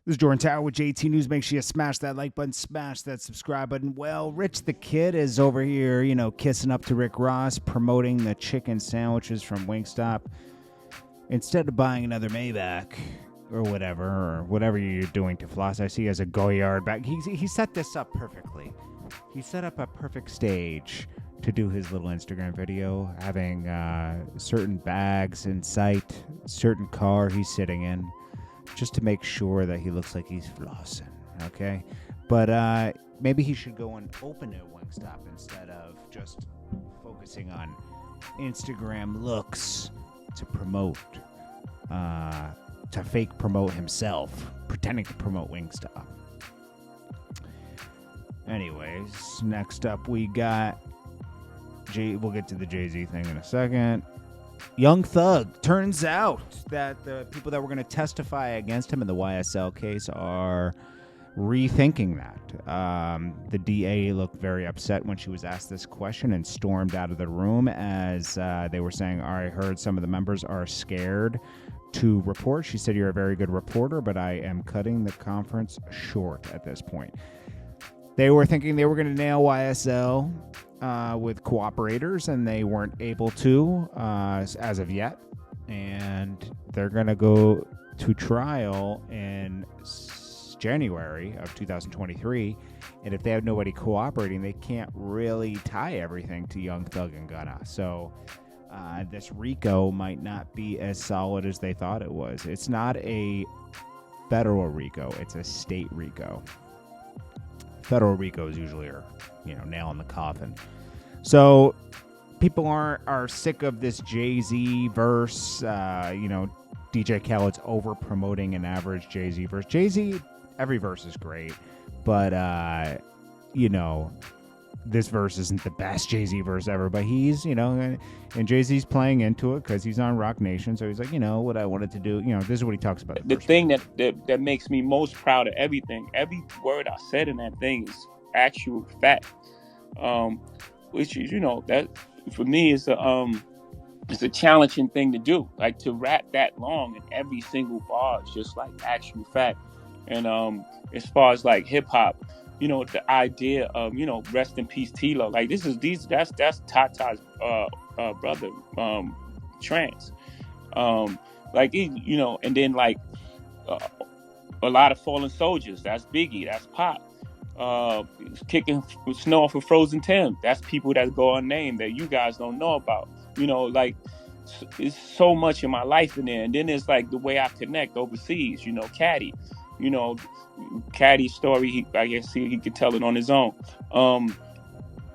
This is Jordan Tower with JT News. Make sure you smash that like button, smash that subscribe button. Well, Rich the Kid is over here, kissing up to Rick Ross, promoting the chicken sandwiches from Wingstop. Instead of buying another Maybach or whatever you're doing to floss, I see he has a Goyard bag. He set this up perfectly. He set up a perfect stage to do his little Instagram video, having certain bags in sight, certain car he's sitting in, just to make sure that he looks like he's flossing, okay? But maybe he should go and open a Wingstop instead of just focusing on Instagram looks to promote, to fake promote himself, pretending to promote Wingstop. Anyways, next up we got we'll get to the Jay-Z thing in a second. Young Thug. Turns out that the people that were going to testify against him in the YSL case are rethinking that. The DA looked very upset when she was asked this question and stormed out of the room as they were saying, I heard some of the members are scared to report. She said, you're a very good reporter, but I am cutting the conference short at this point. They were thinking they were going to nail YSL with cooperators, and they weren't able to as of yet. And they're going to go to trial in January of 2023. And if they have nobody cooperating, they can't really tie everything to Young Thug and Gunna. So this RICO might not be as solid as they thought it was. It's not a federal RICO. It's a state RICO. Federal RICOs usually are, nail in the coffin. So people are sick of this Jay-Z verse. DJ Khaled's over promoting an average Jay-Z verse. Jay-Z, every verse is great, but this verse isn't the best Jay-Z verse ever. But he's, and Jay-Z's playing into it because he's on Rock Nation. So he's like, what I wanted to do. This is what he talks about. The thing that makes me most proud of everything, every word I said in that thing is actual fact. Which is, that for me is it's a challenging thing to do. Like to rap that long and every single bar is just like actual fact. And as far as like hip hop, the idea of, rest in peace T-Lo. Like that's Tata's brother, Trance. And then like a lot of fallen soldiers. That's Biggie. That's Pop. Kicking snow off of Frozen Tim. That's people that go unnamed that you guys don't know about. It's so much in my life in there. And then it's like the way I connect overseas. Caddy. Caddy's story. I guess he could tell it on his own.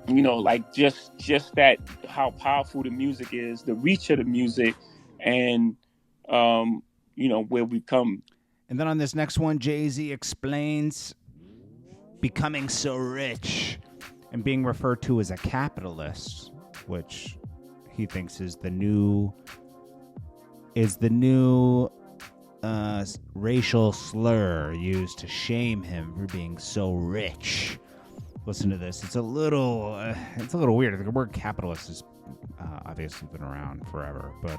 Like just that how powerful the music is, the reach of the music, and where we come. And then on this next one, Jay-Z explains becoming so rich and being referred to as a capitalist, which he thinks is the new racial slur used to shame him for being so rich. Listen to this. It's a little weird. The word capitalist has obviously been around forever, but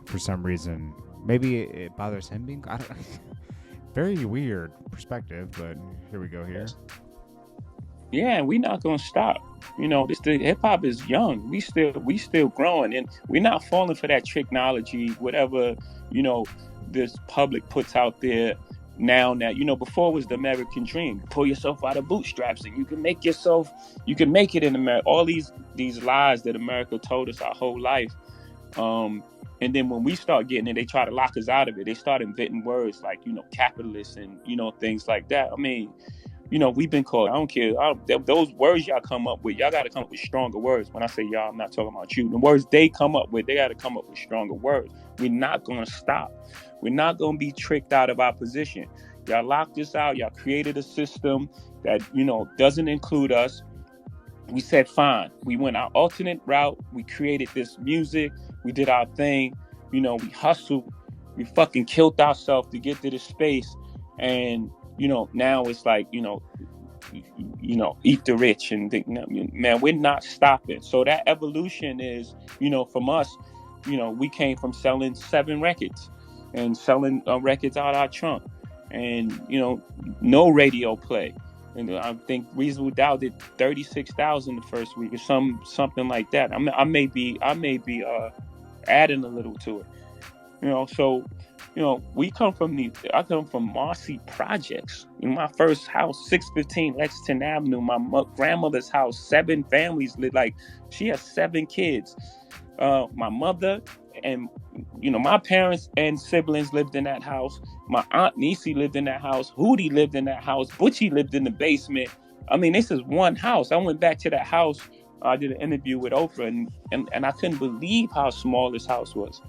for some reason, maybe it bothers him being. I don't. Very weird perspective, but here we go here. Yeah, and we're not gonna stop. The hip hop is young. We still growing, and we're not falling for that technology, whatever this public puts out there now. That before it was the American dream. Pull yourself out of bootstraps, and you can make it in America. All these lies that America told us our whole life. And then when we start getting it, they try to lock us out of it. They start inventing words like, capitalist and, things like that. I mean, we've been called, I don't care. Those words y'all come up with, y'all got to come up with stronger words. When I say y'all, I'm not talking about you. The words they come up with, they got to come up with stronger words. We're not going to stop. We're not going to be tricked out of our position. Y'all locked us out. Y'all created a system that, doesn't include us. We said, fine. We went our alternate route. We created this music. We did our thing. We hustled. We fucking killed ourselves to get to this space. And, now it's like, eat the rich and think, man, we're not stopping. So that evolution is, from us, we came from selling 7 records and selling records out our trunk. and no radio play. And I think Reasonable Doubt did 36,000 the first week, or something like that. I may be adding a little to it. So I come from Marcy Projects. In my first house, 615 Lexington Avenue, my grandmother's house, 7 families lived. Like, she has 7 kids. My mother and my parents and siblings lived in that house. My aunt Niecy lived in that house. Hootie lived in that house. Butchie lived in the basement. I mean, this is one house. I went back to that house. I did an interview with Oprah, and I couldn't believe how small this house was,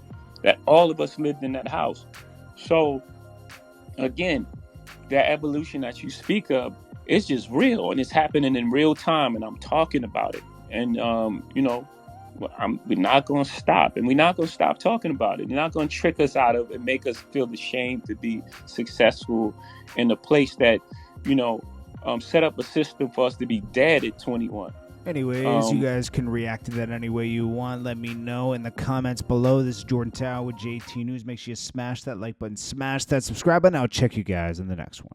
that all of us lived in that house. So again, that evolution that you speak of, it's just real, and it's happening in real time, and I'm talking about it. And we're not going to stop, and we're not going to stop talking about it. You're not going to trick us out of it and make us feel ashamed to be successful in a place that set up a system for us to be dead at 21. Anyways, you guys can react to that any way you want. Let me know in the comments below. This is Jordan Tower with JT News. Make sure you smash that like button, smash that subscribe button. I'll check you guys in the next one.